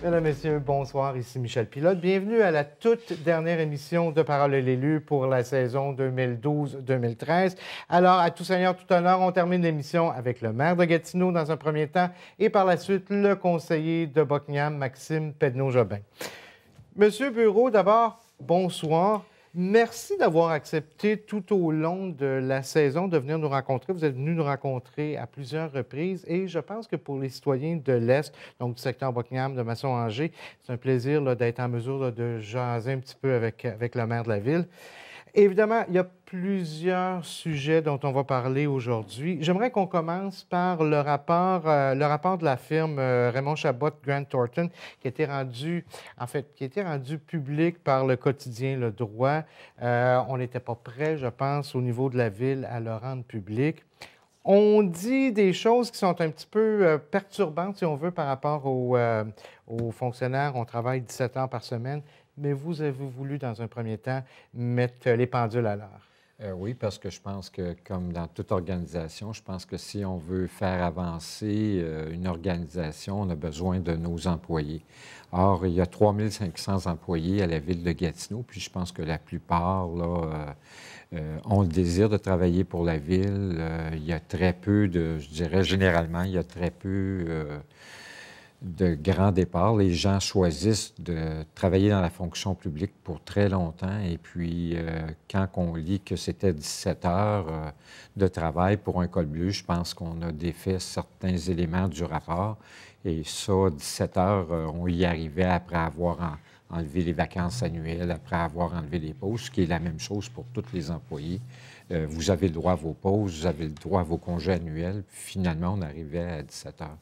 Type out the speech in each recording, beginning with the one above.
Mesdames, Messieurs, bonsoir. Ici Michel Pilote. Bienvenue à la toute dernière émission de Parole de l'élu pour la saison 2012-2013. Alors, à tout seigneur, tout honneur, on termine l'émission avec le maire de Gatineau dans un premier temps et par la suite le conseiller de Buckingham, Maxime Pedneau-Jobin. Monsieur Bureau, d'abord, bonsoir. Merci d'avoir accepté tout au long de la saison de venir nous rencontrer. Vous êtes venu nous rencontrer à plusieurs reprises et je pense que pour les citoyens de l'Est, donc du secteur Buckingham, de Masson-Angers, c'est un plaisir d'être en mesure de jaser un petit peu avec le maire de la ville. Évidemment, il y a plusieurs sujets dont on va parler aujourd'hui. J'aimerais qu'on commence par le rapport de la firme Raymond Chabot Grant Thornton qui a été rendu public par le quotidien Le Droit. On n'était pas prêt, je pense, au niveau de la ville à le rendre public. On dit des choses qui sont un petit peu perturbantes, si on veut, par rapport aux fonctionnaires. On travaille 17 heures par semaine. Mais vous avez voulu, dans un premier temps, mettre les pendules à l'heure. Oui, parce que je pense que, comme dans toute organisation, je pense que si on veut faire avancer une organisation, on a besoin de nos employés. Or, il y a 3500 employés à la ville de Gatineau, puis je pense que la plupart là, ont le désir de travailler pour la ville. Il y a très peu je dirais généralement, il y a très peu de grands départs. Les gens choisissent de travailler dans la fonction publique pour très longtemps. Et puis, quand on lit que c'était 17 heures de travail pour un col bleu, je pense qu'on a défait certains éléments du rapport. Et ça, 17 heures, on y arrivait après avoir enlevé les vacances annuelles, après avoir enlevé les pauses, ce qui est la même chose pour tous les employés. Vous avez le droit à vos pauses, vous avez le droit à vos congés annuels. Puis finalement, on arrivait à 17 heures.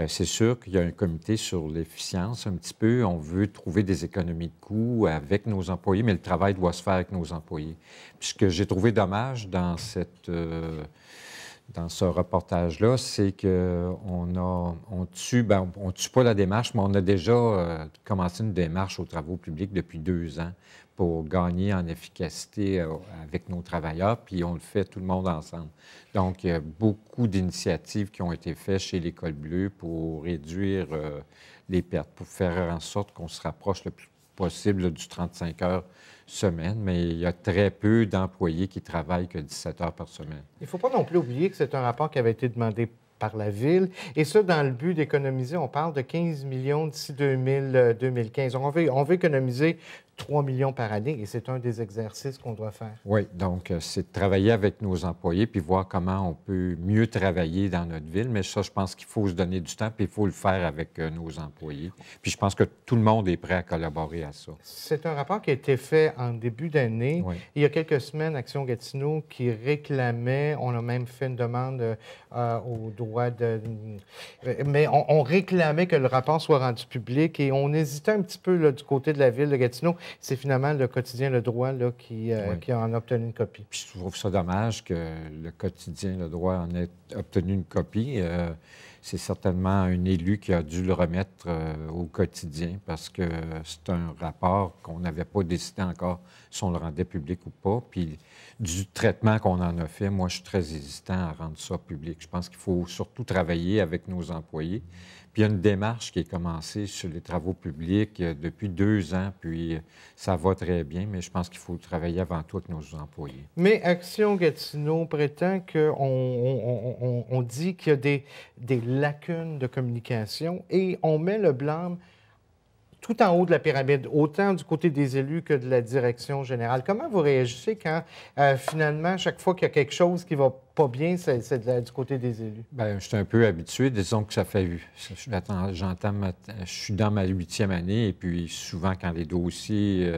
C'est sûr qu'il y a un comité sur l'efficience un petit peu. On veut trouver des économies de coûts avec nos employés, mais le travail doit se faire avec nos employés. Puis ce que j'ai trouvé dommage dans ce reportage-là, c'est qu'on tue pas la démarche, mais on a déjà commencé une démarche aux travaux publics depuis 2 ans pour gagner en efficacité avec nos travailleurs, puis on le fait tout le monde ensemble. Donc, il y a beaucoup d'initiatives qui ont été faites chez l'École bleue pour réduire les pertes, pour faire en sorte qu'on se rapproche le plus possible là, du 35 heures semaine, mais il y a très peu d'employés qui travaillent que 17 heures par semaine. Il ne faut pas non plus oublier que c'est un rapport qui avait été demandé par la Ville, et ça, dans le but d'économiser, on parle de 15 millions d'ici 2015. On veut économiser 3 millions par année, et c'est un des exercices qu'on doit faire. Oui, donc c'est de travailler avec nos employés puis voir comment on peut mieux travailler dans notre ville. Mais ça, je pense qu'il faut se donner du temps puis il faut le faire avec nos employés. Puis je pense que tout le monde est prêt à collaborer à ça. C'est un rapport qui a été fait en début d'année. Oui. Il y a quelques semaines, Action Gatineau qui réclamait, on a même fait une demande au droit de... Mais on réclamait que le rapport soit rendu public et on hésitait un petit peu là, du côté de la ville de Gatineau. C'est finalement le quotidien Le Droit là, qui en a obtenu une copie. Puis je trouve ça dommage que le quotidien Le Droit en ait obtenu une copie. C'est certainement un élu qui a dû le remettre au quotidien parce que c'est un rapport qu'on n'avait pas décidé encore si on le rendait public ou pas. Puis du traitement qu'on en a fait, moi, je suis très hésitant à rendre ça public. Je pense qu'il faut surtout travailler avec nos employés. Puis il y a une démarche qui est commencée sur les travaux publics depuis 2 ans, puis ça va très bien, mais je pense qu'il faut travailler avant tout avec nos employés. Mais Action Gatineau prétend qu'on dit qu'il y a des lacunes de communication et on met le blâme tout en haut de la pyramide, autant du côté des élus que de la direction générale. Comment vous réagissez quand, finalement, chaque fois qu'il y a quelque chose qui ne va pas bien, c'est du côté des élus? Bien, je suis un peu habitué. Disons que ça fait... Je suis dans ma 8e année et puis souvent, quand les dossiers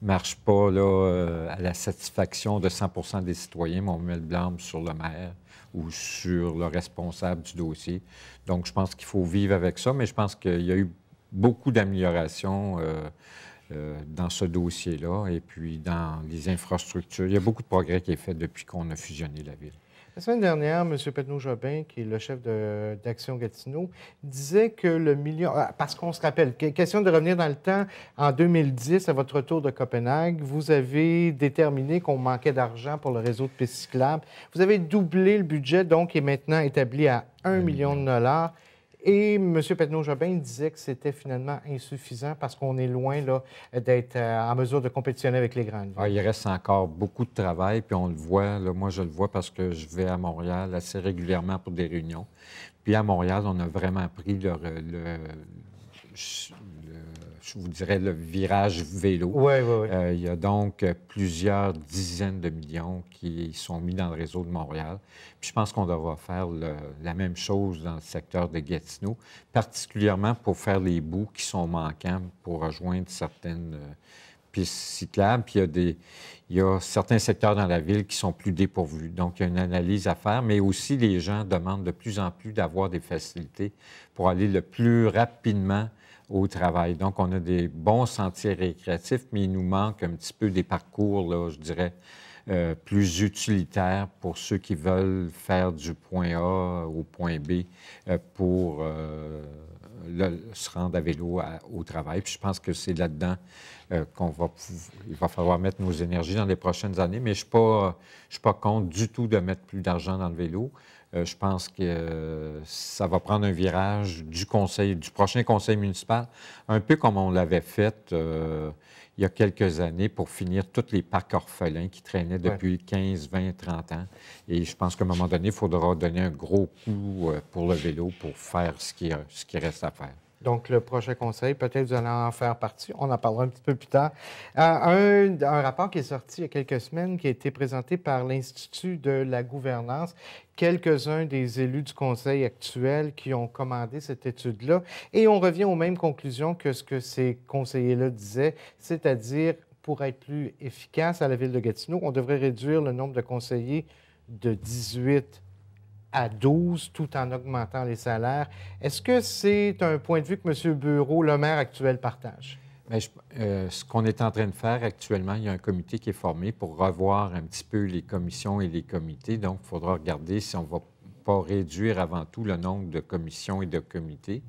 ne marchent pas là, à la satisfaction de 100 des citoyens, on met le blâme sur le maire ou sur le responsable du dossier. Donc, je pense qu'il faut vivre avec ça, mais je pense qu'il y a eu beaucoup d'améliorations dans ce dossier-là et puis dans les infrastructures. Il y a beaucoup de progrès qui est fait depuis qu'on a fusionné la ville. La semaine dernière, M. Pedneau-Jobin, qui est le chef d'Action Gatineau, disait que le million... parce qu'on se rappelle, question de revenir dans le temps, en 2010, à votre retour de Copenhague, vous avez déterminé qu'on manquait d'argent pour le réseau de pistes cyclables. Vous avez doublé le budget, donc, qui est maintenant établi à 1 million de dollars. Et M. Papineau-Jobin disait que c'était finalement insuffisant parce qu'on est loin d'être en mesure de compétitionner avec les grandes villes. Ah, il reste encore beaucoup de travail, puis on le voit. Là, moi, je le vois parce que je vais à Montréal assez régulièrement pour des réunions. Puis à Montréal, on a vraiment pris je vous dirais, le virage vélo. Oui, oui, oui. Il y a donc plusieurs dizaines de millions qui sont mis dans le réseau de Montréal. Puis je pense qu'on devra faire la même chose dans le secteur de Gatineau, particulièrement pour faire les bouts qui sont manquants pour rejoindre certaines pistes cyclables. Puis il y a certains secteurs dans la ville qui sont plus dépourvus. Donc, il y a une analyse à faire, mais aussi les gens demandent de plus en plus d'avoir des facilités pour aller le plus rapidement au travail. Donc, on a des bons sentiers récréatifs, mais il nous manque un petit peu des parcours, là, je dirais, plus utilitaires pour ceux qui veulent faire du point A au point B pour se rendre à vélo au travail. Puis je pense que c'est là-dedans il va falloir mettre nos énergies dans les prochaines années, mais je ne suis pas contre du tout de mettre plus d'argent dans le vélo. Je pense que ça va prendre un virage du prochain conseil municipal, un peu comme on l'avait fait il y a quelques années pour finir tous les parcs orphelins qui traînaient depuis 15, 20, 30 ans. Et je pense qu'à un moment donné, il faudra donner un gros coup pour le vélo pour faire ce qui reste à faire. Donc, le prochain conseil, peut-être vous allez en faire partie. On en parlera un petit peu plus tard. Un rapport qui est sorti il y a quelques semaines, qui a été présenté par l'Institut de la gouvernance. Quelques-uns des élus du conseil actuel qui ont commandé cette étude-là. Et on revient aux mêmes conclusions que ce que ces conseillers-là disaient, c'est-à-dire, pour être plus efficace à la ville de Gatineau, on devrait réduire le nombre de conseillers de 18 à 12, tout en augmentant les salaires. Est-ce que c'est un point de vue que M. Bureau, le maire actuel, partage? Bien, ce qu'on est en train de faire actuellement, il y a un comité qui est formé pour revoir un petit peu les commissions et les comités. Donc, il faudra regarder si on ne va pas réduire avant tout le nombre de commissions et de comités.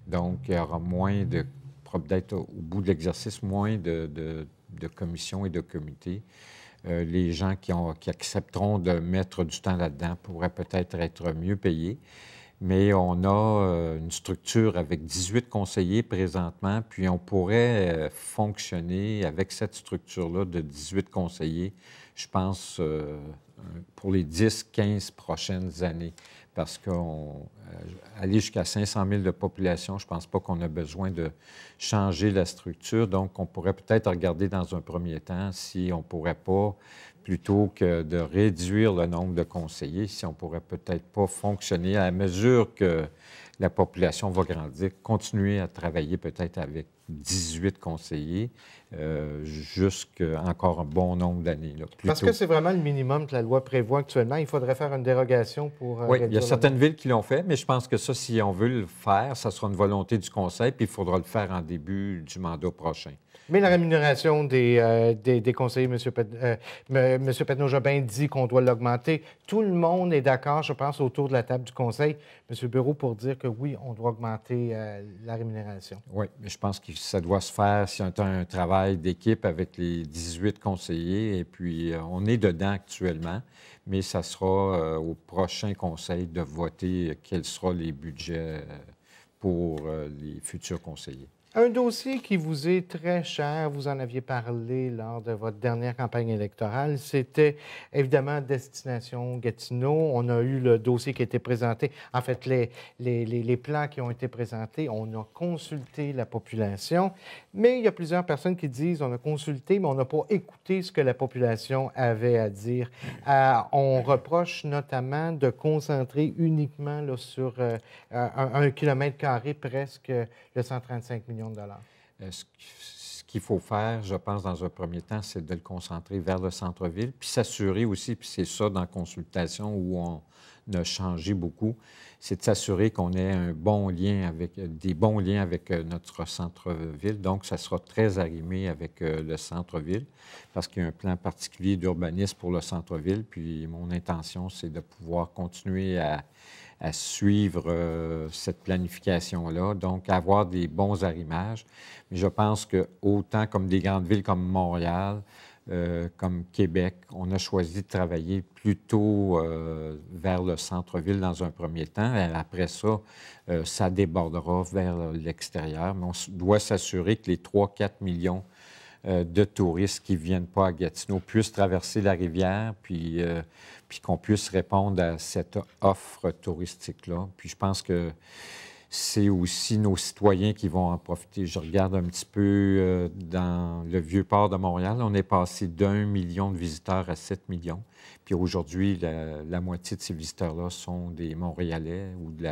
Donc, il y aura peut-être au bout de l'exercice, moins de commissions et de comités. Les gens qui accepteront de mettre du temps là-dedans pourraient peut-être être mieux payés. Mais on a une structure avec 18 conseillers présentement, puis on pourrait fonctionner avec cette structure-là de 18 conseillers, je pense, pour les 10-15 prochaines années. Parce qu'aller jusqu'à 500 000 de population, je ne pense pas qu'on a besoin de changer la structure. Donc, on pourrait peut-être regarder dans un premier temps si on ne pourrait pas, plutôt que de réduire le nombre de conseillers, si on ne pourrait peut-être pas fonctionner à mesure que la population va grandir, continuer à travailler peut-être avec 18 conseillers jusqu'à encore un bon nombre d'années. Parce que c'est vraiment le minimum que la loi prévoit actuellement. Il faudrait faire une dérogation pour... oui, il y a certaines villes qui l'ont fait, mais je pense que ça, si on veut le faire, ça sera une volonté du conseil, puis il faudra le faire en début du mandat prochain. Mais la rémunération des conseillers, M. Papineau-Jobin dit qu'on doit l'augmenter. Tout le monde est d'accord, je pense, autour de la table du conseil, M. Bureau, pour dire que oui, on doit augmenter la rémunération. Oui, mais je pense que ça doit se faire si on a un travail d'équipe avec les 18 conseillers. Et puis, on est dedans actuellement, mais ça sera au prochain conseil de voter quels seront les budgets pour les futurs conseillers. Un dossier qui vous est très cher, vous en aviez parlé lors de votre dernière campagne électorale, c'était évidemment Destination Gatineau. On a eu le dossier qui a été présenté, en fait, les plans qui ont été présentés. On a consulté la population, mais il y a plusieurs personnes qui disent on a consulté, mais on n'a pas écouté ce que la population avait à dire. On reproche notamment de concentrer uniquement là, sur 1 kilomètre carré, presque le 135 millions de dollars. Ce qu'il faut faire, je pense, dans un premier temps, c'est de le concentrer vers le centre-ville, puis s'assurer aussi, puis c'est ça dans la consultation où on a changé beaucoup, c'est de s'assurer qu'on ait des bons liens avec notre centre-ville. Donc, ça sera très arrimé avec le centre-ville parce qu'il y a un plan particulier d'urbanisme pour le centre-ville. Puis, mon intention, c'est de pouvoir continuer à suivre cette planification-là, donc avoir des bons arrimages. Mais je pense que autant comme des grandes villes comme Montréal, comme Québec, on a choisi de travailler plutôt vers le centre-ville dans un premier temps. Et après ça, ça débordera vers l'extérieur. Mais on doit s'assurer que les 3-4 millions de touristes qui ne viennent pas à Gatineau puissent traverser la rivière, puis qu'on puisse répondre à cette offre touristique-là. Puis je pense que c'est aussi nos citoyens qui vont en profiter. Je regarde un petit peu dans le Vieux-Port de Montréal. On est passé d'1 million de visiteurs à 7 millions. Puis aujourd'hui, la moitié de ces visiteurs-là sont des Montréalais ou de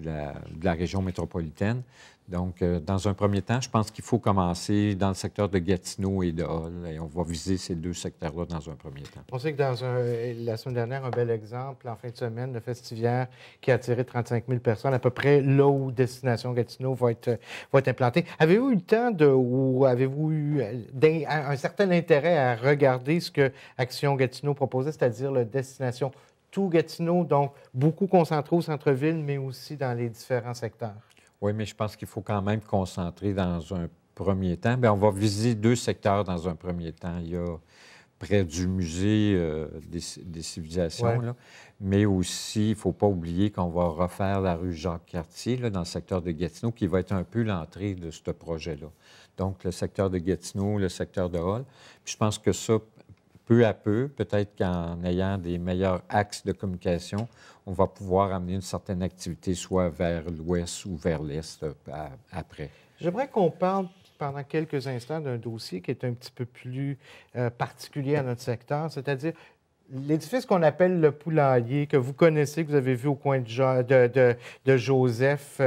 la région métropolitaine. Donc, dans un premier temps, je pense qu'il faut commencer dans le secteur de Gatineau et de Hull, et on va viser ces deux secteurs-là dans un premier temps. On sait que la semaine dernière, un bel exemple, en fin de semaine, le Festivière qui a attiré 35 000 personnes, à peu près là où Destination Gatineau va être implantée. Avez-vous eu le temps ou avez-vous eu un certain intérêt à regarder ce que Action Gatineau proposait, c'est-à-dire la destination tout Gatineau, donc beaucoup concentré au centre-ville, mais aussi dans les différents secteurs? Oui, mais je pense qu'il faut quand même concentrer dans un premier temps. Bien, on va visiter deux secteurs dans un premier temps. Il y a près du musée des civilisations, ouais. là. Mais aussi, il ne faut pas oublier qu'on va refaire la rue Jacques-Cartier, là, dans le secteur de Gatineau, qui va être un peu l'entrée de ce projet-là. Donc, le secteur de Gatineau, le secteur de Hull. Puis je pense que ça, peu à peu, peut-être qu'en ayant des meilleurs axes de communication, on va pouvoir amener une certaine activité soit vers l'ouest ou vers l'est après. J'aimerais qu'on parle pendant quelques instants d'un dossier qui est un petit peu plus particulier à notre secteur, c'est-à-dire l'édifice qu'on appelle le Poulailler, que vous connaissez, que vous avez vu au coin de Joseph,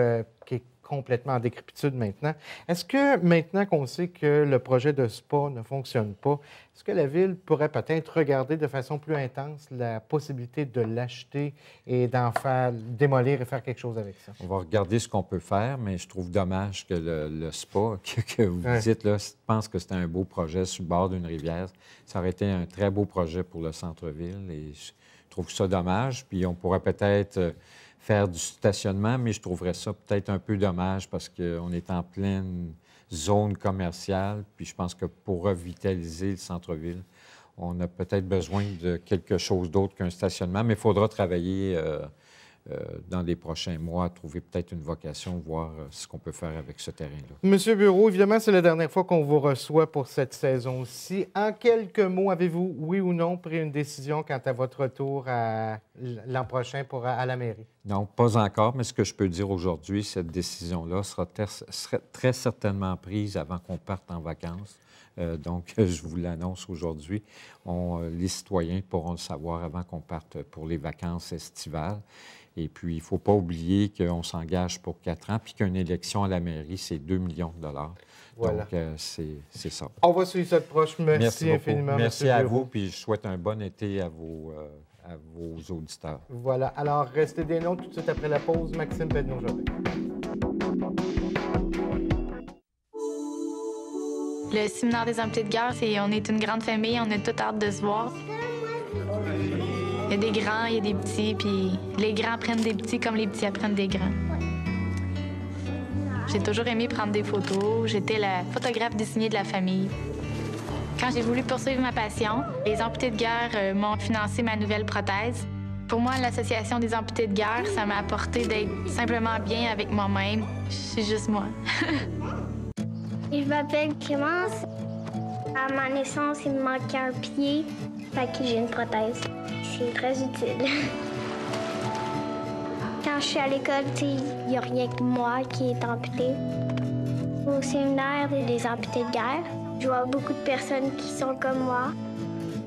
qui est complètement en décrépitude maintenant. Est-ce que maintenant qu'on sait que le projet de spa ne fonctionne pas, est-ce que la Ville pourrait peut-être regarder de façon plus intense la possibilité de l'acheter et d'en faire démolir et faire quelque chose avec ça? On va regarder ce qu'on peut faire, mais je trouve dommage que le spa que vous dites, là, je pense que c'était un beau projet sur le bord d'une rivière. Ça aurait été un très beau projet pour le centre-ville et je trouve ça dommage. Puis on pourrait peut-être faire du stationnement, mais je trouverais ça peut-être un peu dommage parce qu'on est en pleine zone commerciale. Puis je pense que pour revitaliser le centre-ville, on a peut-être besoin de quelque chose d'autre qu'un stationnement, mais il faudra travailler dans les prochains mois à trouver peut-être une vocation, voir ce qu'on peut faire avec ce terrain-là. Monsieur Bureau, évidemment, c'est la dernière fois qu'on vous reçoit pour cette saison-ci. En quelques mots, avez-vous, oui ou non, pris une décision quant à votre retour l'an prochain à la mairie? Non, pas encore, mais ce que je peux dire aujourd'hui, cette décision-là sera très certainement prise avant qu'on parte en vacances. Donc, je vous l'annonce aujourd'hui. Les citoyens pourront le savoir avant qu'on parte pour les vacances estivales. Et puis, il ne faut pas oublier qu'on s'engage pour 4 ans, puis qu'une élection à la mairie, c'est 2 millions de dollars. Voilà. Donc, c'est ça. On va suivre cette proche. Merci infiniment, Merci à vous, puis je souhaite un bon été à vos auditeurs. Voilà. Alors, restez des nôtres tout de suite après la pause. Maxime Pedneau-Jobin. Le séminaire des amputés de guerre, on est une grande famille, on a toute hâte de se voir. Il y a des grands, il y a des petits, puis les grands apprennent des petits comme les petits apprennent des grands. J'ai toujours aimé prendre des photos. J'étais la photographe désignée de la famille. Quand j'ai voulu poursuivre ma passion, les amputés de guerre m'ont financé ma nouvelle prothèse. Pour moi, l'Association des amputés de guerre, ça m'a apporté d'être simplement bien avec moi-même. Je suis juste moi. Je m'appelle Clémence. À ma naissance, il me manquait un pied, fait que j'ai une prothèse. C'est très utile. Quand je suis à l'école, il n'y a rien que moi qui est amputé. Au séminaire des amputés de guerre, je vois beaucoup de personnes qui sont comme moi.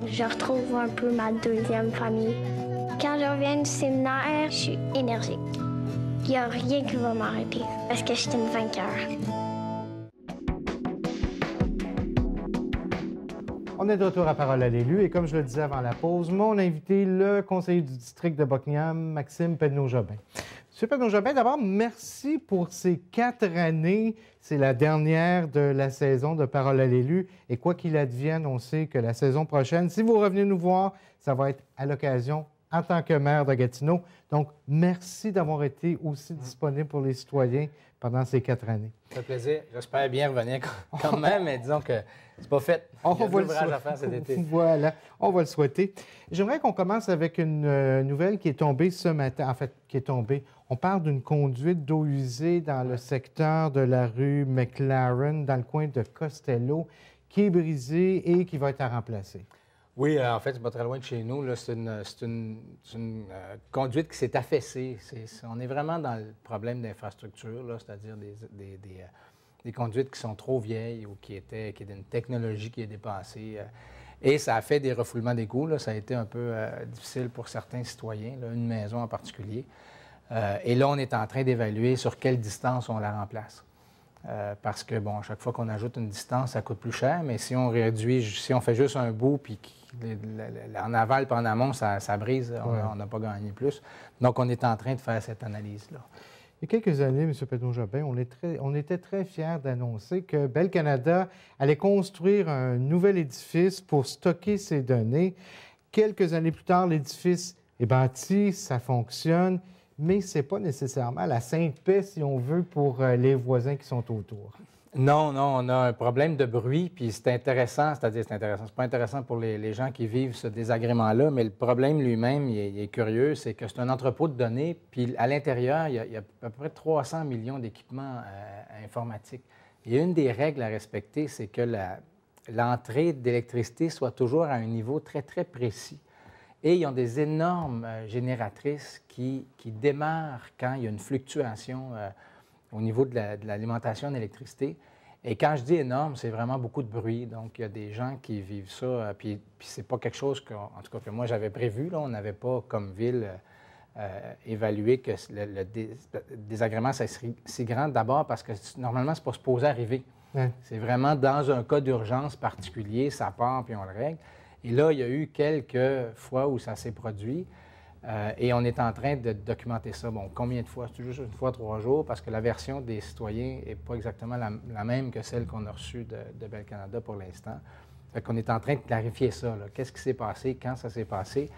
Je retrouve un peu ma deuxième famille. Quand je reviens du séminaire, je suis énergique. Il n'y a rien qui va m'arrêter parce que je suis une vainqueur. On est de retour à Parole à l'élu et comme je le disais avant la pause, mon invité, le conseiller du district de Buckingham, Maxime Pedneau-Jobin. Monsieur Pedneau-Jobin, d'abord, merci pour ces 4 années. C'est la dernière de la saison de Parole à l'élu. Et quoi qu'il advienne, on sait que la saison prochaine, si vous revenez nous voir, ça va être à l'occasion en tant que maire de Gatineau. Donc, merci d'avoir été aussi disponible pour les citoyens pendant ces 4 années. Ça fait plaisir. J'espère bien revenir quand même, mais disons que c'est pas fait. Il y a de l'ouvrage à faire cet été. Voilà, on va le souhaiter. J'aimerais qu'on commence avec une nouvelle qui est tombée ce matin. En fait, qui est tombée. On parle d'une conduite d'eau usée dans le secteur de la rue McLaren, dans le coin de Costello, qui est brisée et qui va être à remplacer. Oui, en fait, c'est pas très loin de chez nous. C'est une conduite qui s'est affaissée. On est vraiment dans le problème d'infrastructure, c'est-à-dire des conduites qui sont trop vieilles ou qui est une technologie qui est dépassée. Et ça a fait des refoulements d'égouts. Ça a été un peu difficile pour certains citoyens, une maison en particulier. Et là, on est en train d'évaluer sur quelle distance on la remplace. Parce que, bon, à chaque fois qu'on ajoute une distance, ça coûte plus cher, mais si on réduit, si on fait juste un bout, puis en aval puis en amont, ça brise, on n'a pas gagné plus. Donc, on est en train de faire cette analyse-là. Il y a quelques années, M. Pedneau-Jobin, on était très fiers d'annoncer que Bell Canada allait construire un nouvel édifice pour stocker ces données. Quelques années plus tard, l'édifice est bâti, ça fonctionne, mais ce n'est pas nécessairement la sainte paix, si on veut, pour les voisins qui sont autour. Non, on a un problème de bruit, puis c'est intéressant, c'est-à-dire c'est pas intéressant pour les gens qui vivent ce désagrément-là, mais le problème lui-même, il est curieux, c'est que c'est un entrepôt de données, puis à l'intérieur, il y a à peu près 300 millions d'équipements informatiques. Il y a une des règles à respecter, c'est que l'entrée d'électricité soit toujours à un niveau très, très précis. Et ils ont des énormes génératrices qui démarrent quand il y a une fluctuation au niveau de l'alimentation en électricité. Et quand je dis énorme, c'est vraiment beaucoup de bruit. Donc, il y a des gens qui vivent ça. Puis c'est pas quelque chose en tout cas, que moi, j'avais prévu. Là. On n'avait pas, comme ville, évalué que le désagrément serait si grand. D'abord parce que normalement, c'est pas supposé arriver. Ouais. C'est vraiment dans un cas d'urgence particulier, ça part, puis on le règle. Et là, il y a eu quelques fois où ça s'est produit et on est en train de documenter ça. Bon, combien de fois? C'est juste une fois 3 jours parce que la version des citoyens n'est pas exactement la même que celle qu'on a reçue de Bell Canada pour l'instant. Fait qu'on est en train de clarifier ça. Qu'est-ce qui s'est passé, quand ça s'est passé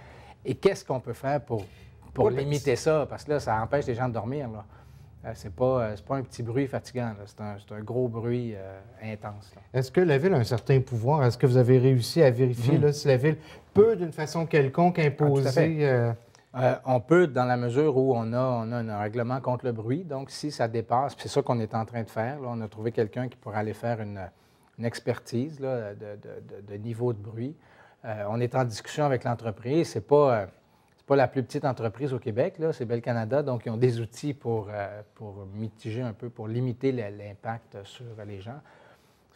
et qu'est-ce qu'on peut faire pour limiter ça? Parce que là, ça empêche les gens de dormir. C'est pas un petit bruit fatigant, c'est un gros bruit intense. Est-ce que la Ville a un certain pouvoir? Est-ce que vous avez réussi à vérifier là, si la Ville peut, d'une façon quelconque, imposer... on peut, dans la mesure où on a un règlement contre le bruit. Donc, si ça dépasse, c'est ça qu'on est en train de faire. Là, on a trouvé quelqu'un qui pourrait aller faire une expertise là, de niveau de bruit. On est en discussion avec l'entreprise. C'est pas la plus petite entreprise au Québec, là, c'est Bell Canada, donc ils ont des outils pour mitiger un peu, pour limiter l'impact sur les gens.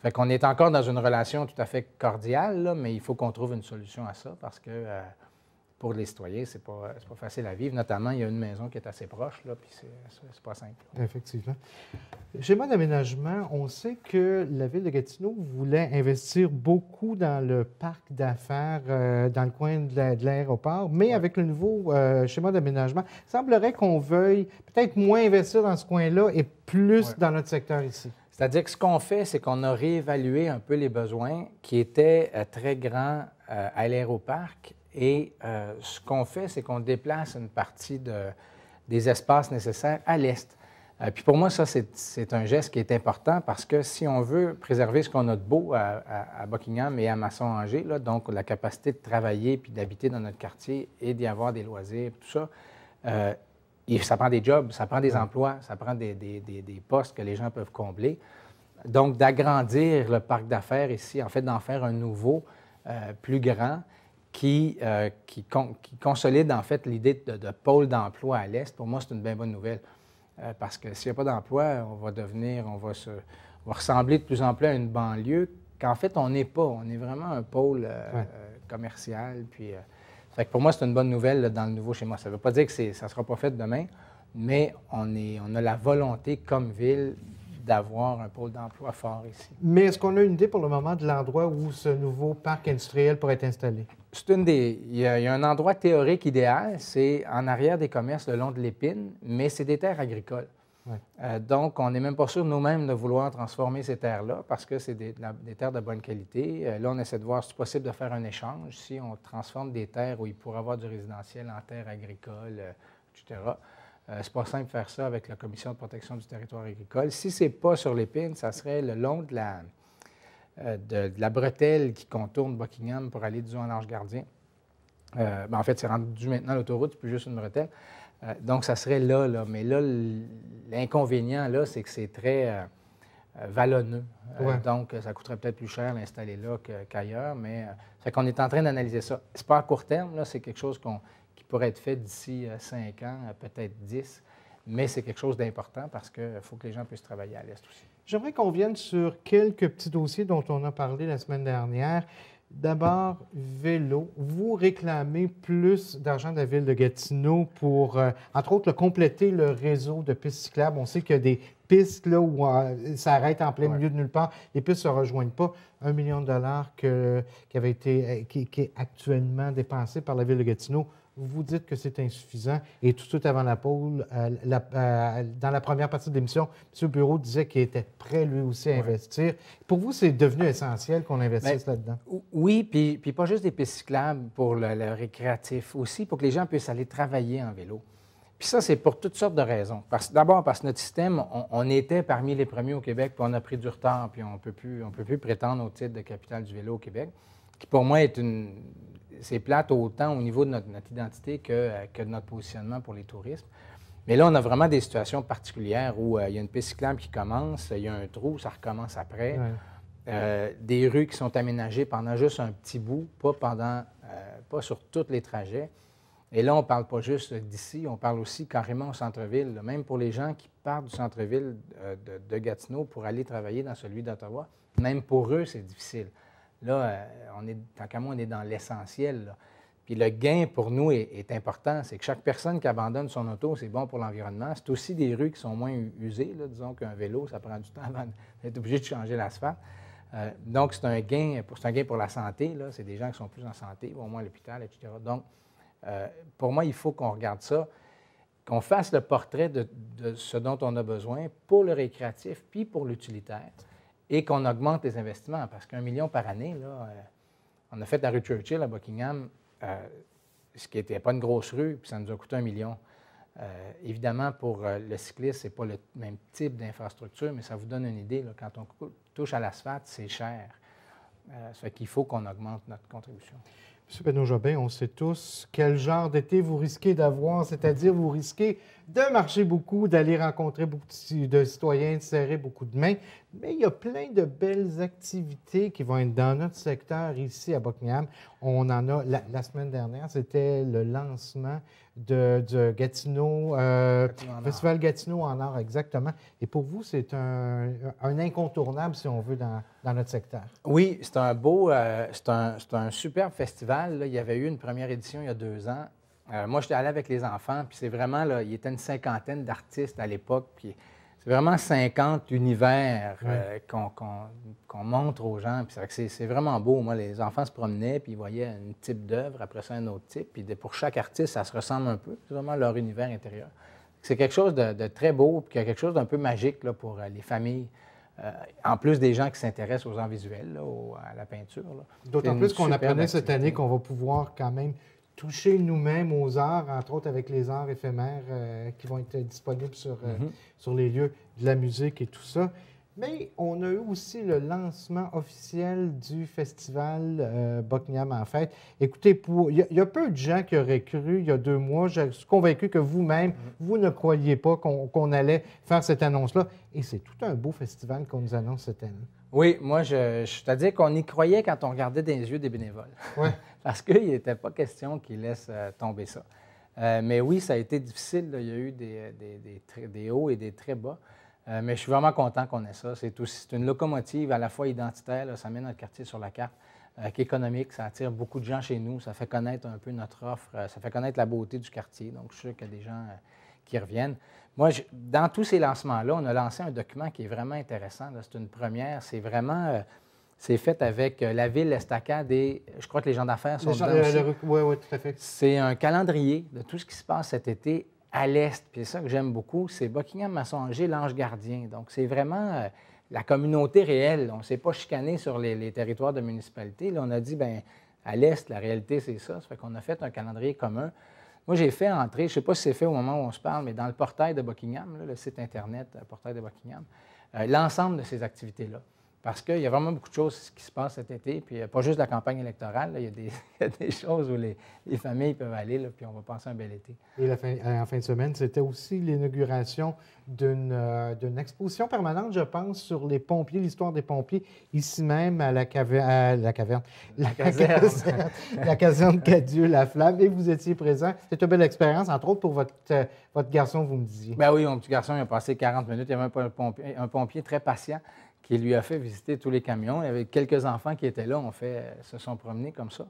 Fait qu'on est encore dans une relation tout à fait cordiale, là, mais il faut qu'on trouve une solution à ça parce que pour les citoyens, c'est pas facile à vivre. Notamment, il y a une maison qui est assez proche, là, puis c'est pas simple. Effectivement. Schéma d'aménagement, on sait que la Ville de Gatineau voulait investir beaucoup dans le parc d'affaires dans le coin de l'aéroport, mais avec le nouveau schéma d'aménagement, il semblerait qu'on veuille peut-être moins investir dans ce coin-là et plus dans notre secteur ici. C'est-à-dire que ce qu'on fait, c'est qu'on a réévalué un peu les besoins qui étaient très grands à l'aéroparc. Et ce qu'on fait, c'est qu'on déplace une partie des espaces nécessaires à l'est. Puis pour moi, ça, c'est un geste qui est important parce que si on veut préserver ce qu'on a de beau à Buckingham et à Masson-Angers, là, donc la capacité de travailler puis d'habiter dans notre quartier et d'y avoir des loisirs, tout ça, ça prend des jobs, ça prend des emplois, ça prend des postes que les gens peuvent combler. Donc, d'agrandir le parc d'affaires ici, en fait, d'en faire un nouveau, plus grand, qui consolide, en fait, l'idée de pôle d'emploi à l'Est. Pour moi, c'est une bien bonne nouvelle. Parce que s'il n'y a pas d'emploi, on va ressembler de plus en plus à une banlieue qu'en fait, on n'est pas. On est vraiment un pôle commercial. Puis, fait que pour moi, c'est une bonne nouvelle là, dans le nouveau schéma. Ça ne veut pas dire que ça ne sera pas fait demain, mais on a la volonté, comme ville, d'avoir un pôle d'emploi fort ici. Mais est-ce qu'on a une idée pour le moment de l'endroit où ce nouveau parc industriel pourrait être installé? Il y a un endroit théorique idéal, c'est en arrière des commerces le long de l'Épine, mais c'est des terres agricoles. Ouais. Donc, on n'est même pas sûr nous-mêmes de vouloir transformer ces terres-là parce que c'est des terres de bonne qualité. Là, on essaie de voir si c'est possible de faire un échange. Si on transforme des terres où il pourrait y avoir du résidentiel en terres agricoles, etc. C'est pas simple de faire ça avec la Commission de protection du territoire agricole. Si ce n'est pas sur l'Épine, ça serait le long de la bretelle qui contourne Buckingham pour aller, disons, à l'Ange-Gardien. En fait, c'est rendu maintenant l'autoroute, c'est plus juste une bretelle. Donc, ça serait là. Mais là, l'inconvénient, là, c'est que c'est très vallonneux. Ouais. Donc, ça coûterait peut-être plus cher l'installer là qu'ailleurs, mais ça fait qu'on est en train d'analyser ça. C'est pas à court terme, là, c'est quelque chose qui pourrait être fait d'ici 5 ans, peut-être 10, mais c'est quelque chose d'important parce qu'il faut que les gens puissent travailler à l'Est aussi. J'aimerais qu'on vienne sur quelques petits dossiers dont on a parlé la semaine dernière. D'abord, vélo. Vous réclamez plus d'argent de la Ville de Gatineau pour, entre autres, compléter le réseau de pistes cyclables. On sait qu'il y a des pistes là, où ça arrête en plein milieu de nulle part. Les pistes ne se rejoignent pas. 1 million de dollars qui est actuellement dépensé par la Ville de Gatineau. Vous dites que c'est insuffisant. Et tout de suite avant la pause, dans la première partie de l'émission, M. Bureau disait qu'il était prêt lui aussi à investir. Pour vous, c'est devenu essentiel qu'on investisse là-dedans? Oui, puis pas juste des pistes cyclables pour le récréatif, aussi pour que les gens puissent aller travailler en vélo. Puis ça, c'est pour toutes sortes de raisons. D'abord, parce que notre système, on était parmi les premiers au Québec, puis on a pris du retard, puis on ne peut plus prétendre au titre de capitale du vélo au Québec, qui pour moi c'est plate autant au niveau de notre identité que de notre positionnement pour les touristes. Mais là, on a vraiment des situations particulières où il y a une piste cyclable qui commence, il y a un trou, ça recommence après. Ouais. Des rues qui sont aménagées pendant juste un petit bout, pas sur tous les trajets. Et là, on ne parle pas juste d'ici, on parle aussi carrément au centre-ville. Là. Même pour les gens qui partent du centre-ville de Gatineau pour aller travailler dans celui d'Ottawa, même pour eux, c'est difficile. Là, tant qu'à moi, on est dans l'essentiel. Puis le gain pour nous est important. C'est que chaque personne qui abandonne son auto, c'est bon pour l'environnement. C'est aussi des rues qui sont moins usées. Là. Disons qu'un vélo, ça prend du temps avant d'être obligé de changer l'asphalte. Donc, c'est un gain pour la santé. Là. C'est des gens qui sont plus en santé, au moins à l'hôpital, etc. Donc, pour moi, il faut qu'on regarde ça, qu'on fasse le portrait de ce dont on a besoin pour le récréatif puis pour l'utilitaire. Et qu'on augmente les investissements, parce qu'1 million par année, là, on a fait la rue Churchill à Buckingham, ce qui n'était pas une grosse rue, puis ça nous a coûté 1 million. Évidemment, pour le cycliste, ce n'est pas le même type d'infrastructure, mais ça vous donne une idée. Là, quand on touche à l'asphalte, c'est cher. Ça fait qu'il faut qu'on augmente notre contribution. M. Benoît-Jobin, on sait tous quel genre d'été vous risquez d'avoir, c'est-à-dire vous risquez de marcher beaucoup, d'aller rencontrer beaucoup de citoyens, de serrer beaucoup de mains, mais il y a plein de belles activités qui vont être dans notre secteur ici à Buckingham. On en a, la semaine dernière, c'était le lancement de Gatineau, Festival Gatineau en Or, exactement. Et pour vous, c'est un incontournable, si on veut, dans notre secteur. Oui, c'est un superbe festival. Là. Il y avait eu une première édition il y a 2 ans. Moi, j'étais allé avec les enfants, puis c'est vraiment, là, il y était une 50aine d'artistes à l'époque, puis c'est vraiment 50 univers qu'on montre aux gens, puis c'est vraiment beau. Moi, les enfants se promenaient, puis ils voyaient un type d'œuvre, après ça, un autre type, puis pour chaque artiste, ça se ressemble un peu. C'est vraiment leur univers intérieur. C'est quelque chose de très beau, puis quelque chose d'un peu magique là, pour les familles. En plus des gens qui s'intéressent aux arts visuels, là, à la peinture. D'autant plus qu'on apprenait cette année qu'on va pouvoir quand même toucher nous-mêmes aux arts, entre autres avec les arts éphémères qui vont être disponibles sur les lieux de la musique et tout ça. Mais on a eu aussi le lancement officiel du festival Buckingham en fête. Écoutez, il y a peu de gens qui auraient cru il y a 2 mois, je suis convaincu que vous-même, vous ne croyiez pas qu'on allait faire cette annonce-là. Et c'est tout un beau festival qu'on nous annonce cette année. Oui, moi, c'est-à-dire qu'on y croyait quand on regardait dans les yeux des bénévoles. Ouais. Parce qu'il n'était pas question qu'ils laissent tomber ça. Mais oui, ça a été difficile. Là. Il y a eu des hauts et des très bas. Mais je suis vraiment content qu'on ait ça. C'est une locomotive à la fois identitaire, là, ça met notre quartier sur la carte, qu'économique, ça attire beaucoup de gens chez nous, ça fait connaître un peu notre offre, ça fait connaître la beauté du quartier. Donc, je suis sûr qu'il y a des gens qui reviennent. Moi, dans tous ces lancements-là, on a lancé un document qui est vraiment intéressant. C'est une première. C'est vraiment... c'est fait avec la ville, l'Estacade et je crois que les gens d'affaires sont dedans aussi. Oui, tout à fait. C'est un calendrier de tout ce qui se passe cet été à l'est, puis c'est ça que j'aime beaucoup, c'est Buckingham-Masson-Angers, l'ange gardien. Donc, c'est vraiment la communauté réelle. On ne s'est pas chicané sur les territoires de municipalité. Là, on a dit, bien, à l'est, la réalité, c'est ça. Ça fait qu'on a fait un calendrier commun. Moi, j'ai fait entrer, je ne sais pas si c'est fait au moment où on se parle, mais dans le portail de Buckingham, là, le site Internet, le portail de Buckingham, l'ensemble de ces activités-là. Parce qu'il y a vraiment beaucoup de choses qui se passent cet été, puis pas juste la campagne électorale, là, il y a des choses où les familles peuvent aller, là, puis on va passer un bel été. Et en fin de semaine, c'était aussi l'inauguration d'une exposition permanente, je pense, sur les pompiers, l'histoire des pompiers, ici même à la caserne Cadieux-Laflamme. Et vous étiez présent. C'était une belle expérience, entre autres pour votre garçon, vous me disiez. Ben oui, mon petit garçon, il a passé 40 minutes. Il y avait un pompier très patient qui lui a fait visiter tous les camions. Il y avait quelques enfants qui étaient là, se sont promenés comme ça.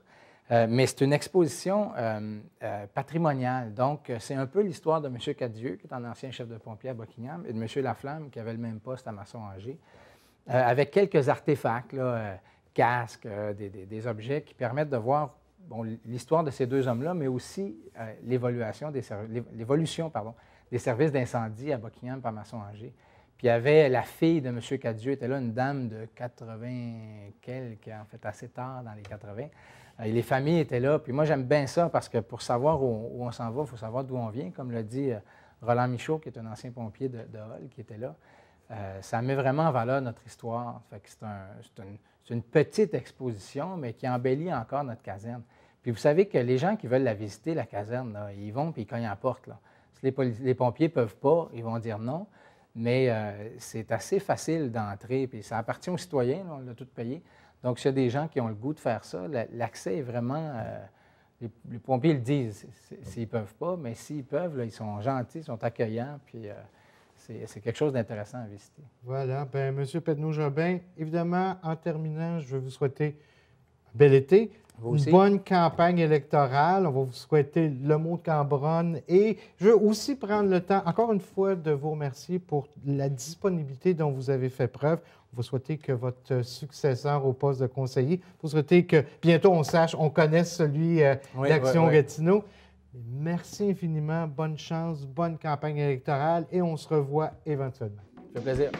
Mais c'est une exposition patrimoniale. Donc, c'est un peu l'histoire de M. Cadieux, qui est un ancien chef de pompier à Buckingham, et de M. Laflamme, qui avait le même poste à Masson-Angers, avec quelques artefacts, là, casques, des objets qui permettent de voir l'histoire de ces deux hommes-là, mais aussi l'évolution des services d'incendie à Buckingham par Masson-Angers. Puis il y avait la fille de M. Cadieux, était là, une dame de 80 quelques, en fait assez tard dans les 80. Et les familles étaient là. Puis moi, j'aime bien ça parce que pour savoir où on s'en va, il faut savoir d'où on vient. Comme l'a dit Roland Michaud, qui est un ancien pompier de Hall, qui était là. Ça met vraiment en valeur notre histoire. Fait que c'est une petite exposition, mais qui embellit encore notre caserne. Puis vous savez que les gens qui veulent la visiter, la caserne, là, ils vont puis ils cognent à la porte, là. Si les pompiers ne peuvent pas, ils vont dire non. Mais c'est assez facile d'entrer, puis ça appartient aux citoyens, là, on l'a tout payé. Donc, s'il y a des gens qui ont le goût de faire ça, l'accès est vraiment... les pompiers le disent, s'ils ne peuvent pas, mais s'ils peuvent, là, ils sont gentils, ils sont accueillants, puis c'est quelque chose d'intéressant à visiter. Voilà. Bien, M. Pedneau-Jobin, évidemment, en terminant, je veux vous souhaiter un bel été. Une bonne campagne électorale. On va vous souhaiter le mot de Cambronne. Et je veux aussi prendre le temps, encore une fois, de vous remercier pour la disponibilité dont vous avez fait preuve. On va souhaiter que votre successeur au poste de conseiller, vous souhaitez que bientôt on connaisse celui d'Action Gatineau. Merci infiniment. Bonne chance, bonne campagne électorale et on se revoit éventuellement. Ça fait plaisir.